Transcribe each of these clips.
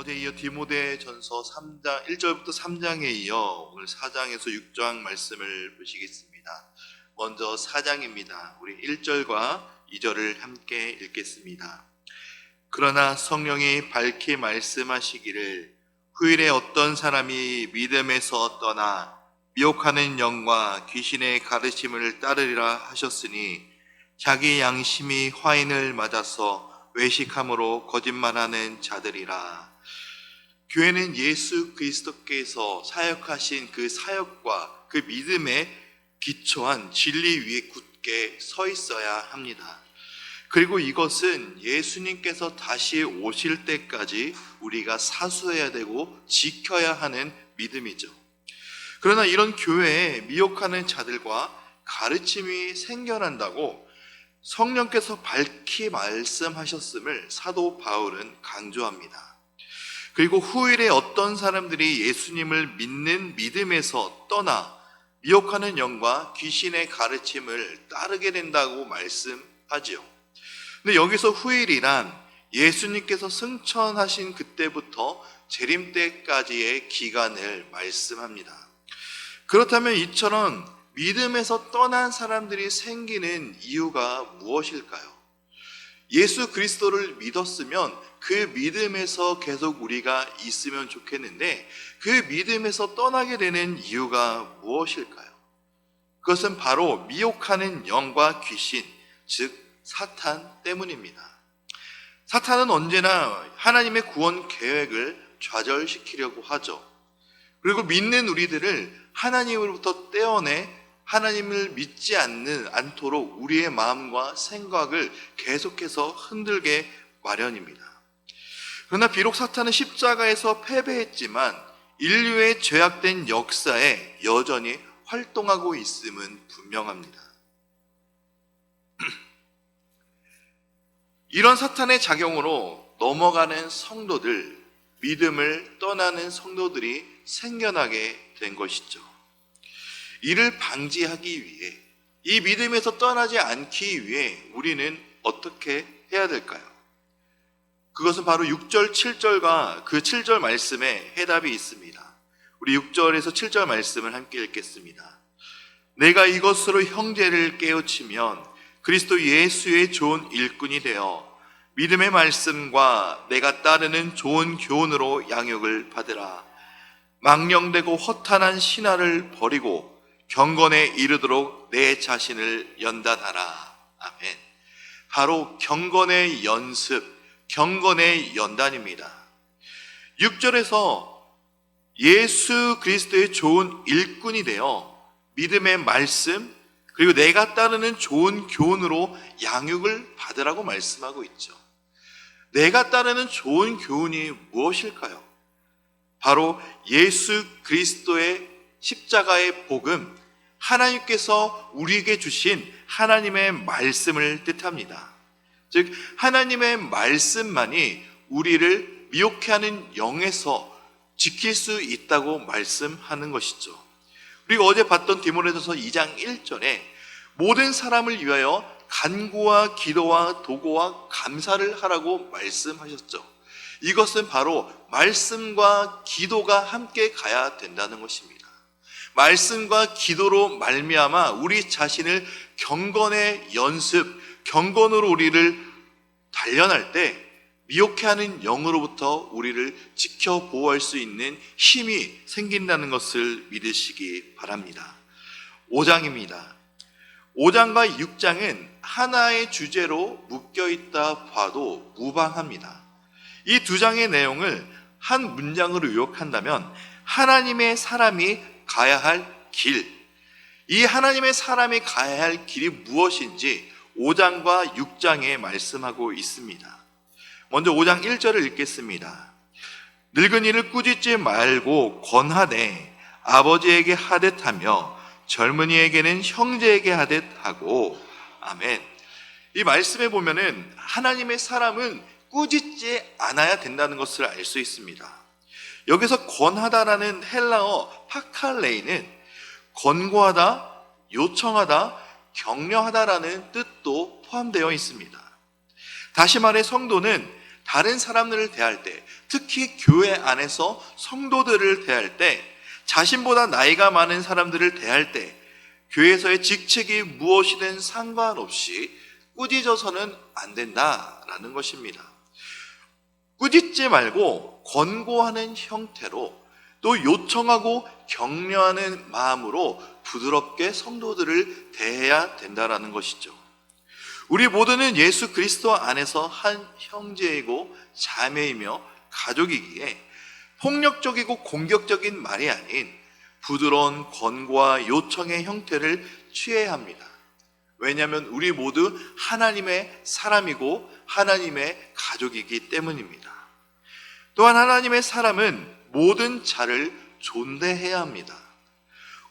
어제 이어 디모데전서 3장 1절부터 3장에 이어 오늘 4장에서 6장 말씀을 보시겠습니다. 먼저 4장입니다. 우리 1절과 2절을 함께 읽겠습니다. 그러나 성령이 밝히 말씀하시기를 후일에 어떤 사람이 믿음에서 떠나 미혹하는 영과 귀신의 가르침을 따르리라 하셨으니 자기 양심이 화인을 맞아서 외식함으로 거짓말하는 자들이라. 교회는 예수 그리스도께서 사역하신 그 사역과 그 믿음에 기초한 진리 위에 굳게 서 있어야 합니다. 그리고 이것은 예수님께서 다시 오실 때까지 우리가 사수해야 되고 지켜야 하는 믿음이죠. 그러나 이런 교회에 미혹하는 자들과 가르침이 생겨난다고 성령께서 밝히 말씀하셨음을 사도 바울은 강조합니다. 그리고 후일에 어떤 사람들이 예수님을 믿는 믿음에서 떠나 미혹하는 영과 귀신의 가르침을 따르게 된다고 말씀하지요. 근데 여기서 후일이란 예수님께서 승천하신 그때부터 재림 때까지의 기간을 말씀합니다. 그렇다면 이처럼 믿음에서 떠난 사람들이 생기는 이유가 무엇일까요? 예수 그리스도를 믿었으면 그 믿음에서 계속 우리가 있으면 좋겠는데 그 믿음에서 떠나게 되는 이유가 무엇일까요? 그것은 바로 미혹하는 영과 귀신, 즉 사탄 때문입니다. 사탄은 언제나 하나님의 구원 계획을 좌절시키려고 하죠. 그리고 믿는 우리들을 하나님으로부터 떼어내 하나님을 믿지 않도록 우리의 마음과 생각을 계속해서 흔들게 마련입니다. 그러나 비록 사탄은 십자가에서 패배했지만 인류의 죄악된 역사에 여전히 활동하고 있음은 분명합니다. 이런 사탄의 작용으로 넘어가는 성도들, 믿음을 떠나는 성도들이 생겨나게 된 것이죠. 이를 방지하기 위해, 이 믿음에서 떠나지 않기 위해 우리는 어떻게 해야 될까요? 그것은 바로 6절, 7절과 그 7절 말씀에 해답이 있습니다. 우리 6절에서 7절 말씀을 함께 읽겠습니다. 내가 이것으로 형제를 깨우치면 그리스도 예수의 좋은 일꾼이 되어 믿음의 말씀과 내가 따르는 좋은 교훈으로 양육을 받으라. 망령되고 허탄한 신화를 버리고 경건에 이르도록 내 자신을 연단하라. 아멘. 바로 경건의 연습, 경건의 연단입니다. 6절에서 예수 그리스도의 좋은 일꾼이 되어 믿음의 말씀 그리고 내가 따르는 좋은 교훈으로 양육을 받으라고 말씀하고 있죠. 내가 따르는 좋은 교훈이 무엇일까요? 바로 예수 그리스도의 십자가의 복음, 하나님께서 우리에게 주신 하나님의 말씀을 뜻합니다. 즉 하나님의 말씀만이 우리를 미혹해하는 영에서 지킬 수 있다고 말씀하는 것이죠. 그리고 어제 봤던 디모데전서 2장 1절에 모든 사람을 위하여 간구와 기도와 도고와 감사를 하라고 말씀하셨죠. 이것은 바로 말씀과 기도가 함께 가야 된다는 것입니다. 말씀과 기도로 말미암아 우리 자신을 경건의 연습, 경건으로 우리를 단련할 때 미혹해하는 영으로부터 우리를 지켜 보호할 수 있는 힘이 생긴다는 것을 믿으시기 바랍니다. 5장입니다. 5장과 6장은 하나의 주제로 묶여있다 봐도 무방합니다. 이 두 장의 내용을 한 문장으로 요약한다면 하나님의 사람이 가야 할 길, 이 하나님의 사람이 가야 할 길이 무엇인지 5장과 6장에 말씀하고 있습니다. 먼저 5장 1절을 읽겠습니다. 늙은이를 꾸짖지 말고 권하되 아버지에게 하듯 하며 젊은이에게는 형제에게 하듯 하고. 아멘. 이 말씀에 보면은 하나님의 사람은 꾸짖지 않아야 된다는 것을 알 수 있습니다. 여기서 권하다라는 헬라어 파칼레이는 권고하다, 요청하다, 격려하다라는 뜻도 포함되어 있습니다. 다시 말해 성도는 다른 사람들을 대할 때, 특히 교회 안에서 성도들을 대할 때, 자신보다 나이가 많은 사람들을 대할 때 교회에서의 직책이 무엇이든 상관없이 꾸짖어서는 안 된다라는 것입니다. 꾸짖지 말고 권고하는 형태로, 또 요청하고 격려하는 마음으로 부드럽게 성도들을 대해야 된다라는 것이죠. 우리 모두는 예수 그리스도 안에서 한 형제이고 자매이며 가족이기에 폭력적이고 공격적인 말이 아닌 부드러운 권고와 요청의 형태를 취해야 합니다. 왜냐하면 우리 모두 하나님의 사람이고 하나님의 가족이기 때문입니다. 또한 하나님의 사람은 모든 자를 존대해야 합니다.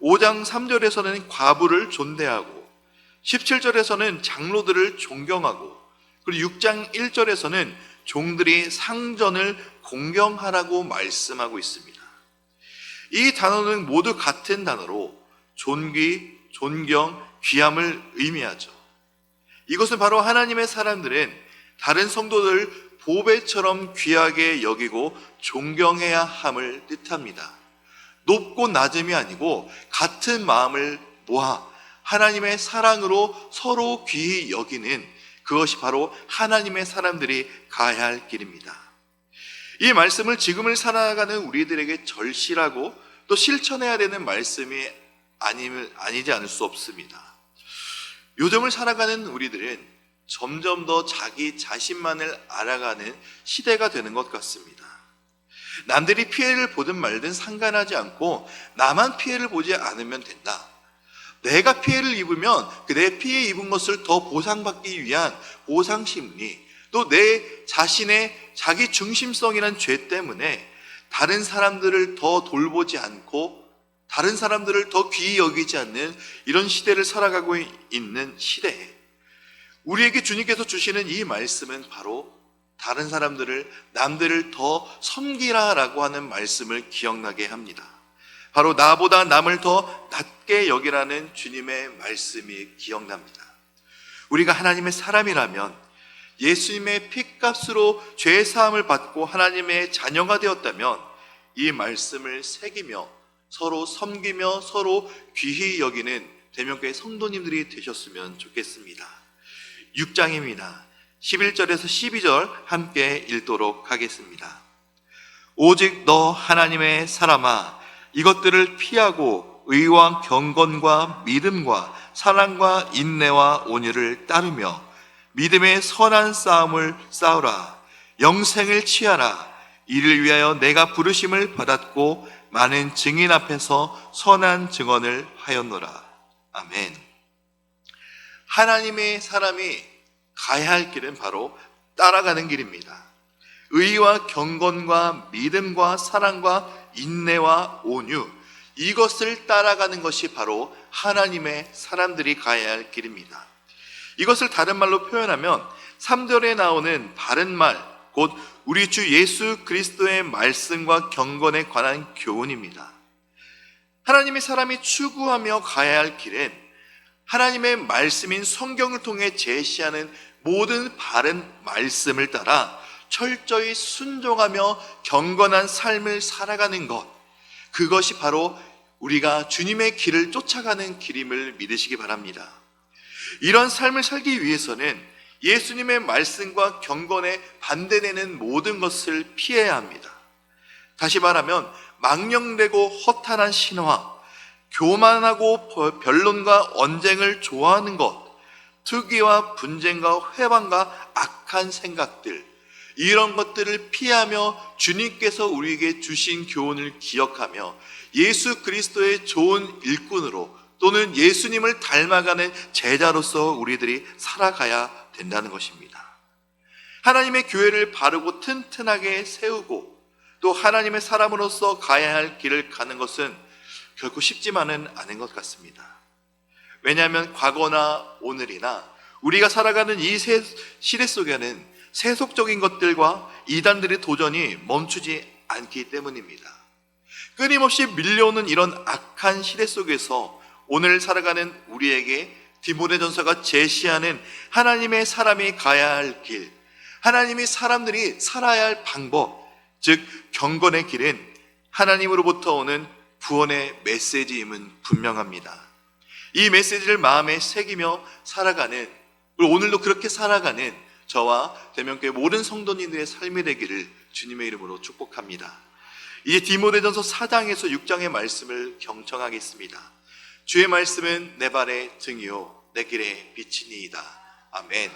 5장 3절에서는 과부를 존대하고 17절에서는 장로들을 존경하고, 그리고 6장 1절에서는 종들이 상전을 공경하라고 말씀하고 있습니다. 이 단어는 모두 같은 단어로 존귀, 존경, 귀함을 의미하죠. 이것은 바로 하나님의 사람들은 다른 성도들 보배처럼 귀하게 여기고 존경해야 함을 뜻합니다. 높고 낮음이 아니고 같은 마음을 모아 하나님의 사랑으로 서로 귀히 여기는, 그것이 바로 하나님의 사람들이 가야 할 길입니다. 이 말씀을 지금을 살아가는 우리들에게 절실하고 또 실천해야 되는 말씀이 아니지 않을 수 없습니다. 요즘을 살아가는 우리들은 점점 더 자기 자신만을 알아가는 시대가 되는 것 같습니다. 남들이 피해를 보든 말든 상관하지 않고 나만 피해를 보지 않으면 된다. 내가 피해를 입으면 내 피해 입은 것을 더 보상받기 위한 보상심리, 또 내 자신의 자기 중심성이란 죄 때문에 다른 사람들을 더 돌보지 않고 다른 사람들을 더 귀히 여기지 않는 이런 시대를 살아가고 있는 시대에 우리에게 주님께서 주시는 이 말씀은 바로 다른 사람들을, 남들을 더 섬기라라고 하는 말씀을 기억나게 합니다. 바로 나보다 남을 더 낮게 여기라는 주님의 말씀이 기억납니다. 우리가 하나님의 사람이라면, 예수님의 피값으로 죄 사함을 받고 하나님의 자녀가 되었다면 이 말씀을 새기며 서로 섬기며 서로 귀히 여기는 대명교회 성도님들이 되셨으면 좋겠습니다. 6장입니다. 11절에서 12절 함께 읽도록 하겠습니다. 오직 너 하나님의 사람아, 이것들을 피하고 의와 경건과 믿음과 사랑과 인내와 온유를 따르며 믿음의 선한 싸움을 싸우라. 영생을 취하라. 이를 위하여 내가 부르심을 받았고 많은 증인 앞에서 선한 증언을 하였노라. 아멘. 하나님의 사람이 가야 할 길은 바로 따라가는 길입니다. 의와 경건과 믿음과 사랑과 인내와 온유, 이것을 따라가는 것이 바로 하나님의 사람들이 가야 할 길입니다. 이것을 다른 말로 표현하면 3절에 나오는 바른 말, 곧 우리 주 예수 그리스도의 말씀과 경건에 관한 교훈입니다. 하나님의 사람이 추구하며 가야 할 길은 하나님의 말씀인 성경을 통해 제시하는 모든 바른 말씀을 따라 철저히 순종하며 경건한 삶을 살아가는 것, 그것이 바로 우리가 주님의 길을 쫓아가는 길임을 믿으시기 바랍니다. 이런 삶을 살기 위해서는 예수님의 말씀과 경건에 반대되는 모든 것을 피해야 합니다. 다시 말하면 망령되고 허탄한 신화, 교만하고 변론과 언쟁을 좋아하는 것, 투기와 분쟁과 회방과 악한 생각들, 이런 것들을 피하며 주님께서 우리에게 주신 교훈을 기억하며 예수 그리스도의 좋은 일꾼으로 또는 예수님을 닮아가는 제자로서 우리들이 살아가야 된다는 것입니다. 하나님의 교회를 바르고 튼튼하게 세우고 또 하나님의 사람으로서 가야 할 길을 가는 것은 결코 쉽지만은 않은 것 같습니다. 왜냐하면 과거나 오늘이나 우리가 살아가는 이 시대 속에는 세속적인 것들과 이단들의 도전이 멈추지 않기 때문입니다. 끊임없이 밀려오는 이런 악한 시대 속에서 오늘 살아가는 우리에게 디모데전서가 제시하는 하나님의 사람이 가야 할 길, 하나님이 사람들이 살아야 할 방법, 즉 경건의 길은 하나님으로부터 오는 구원의 메시지임은 분명합니다. 이 메시지를 마음에 새기며 살아가는, 그리고 오늘도 그렇게 살아가는 저와 대명교회 모든 성도님들의 삶이 되기를 주님의 이름으로 축복합니다. 이제 디모데전서 4장에서 6장의 말씀을 경청하겠습니다. 주의 말씀은 내 발의 등이요 내 길의 빛이니이다. 아멘.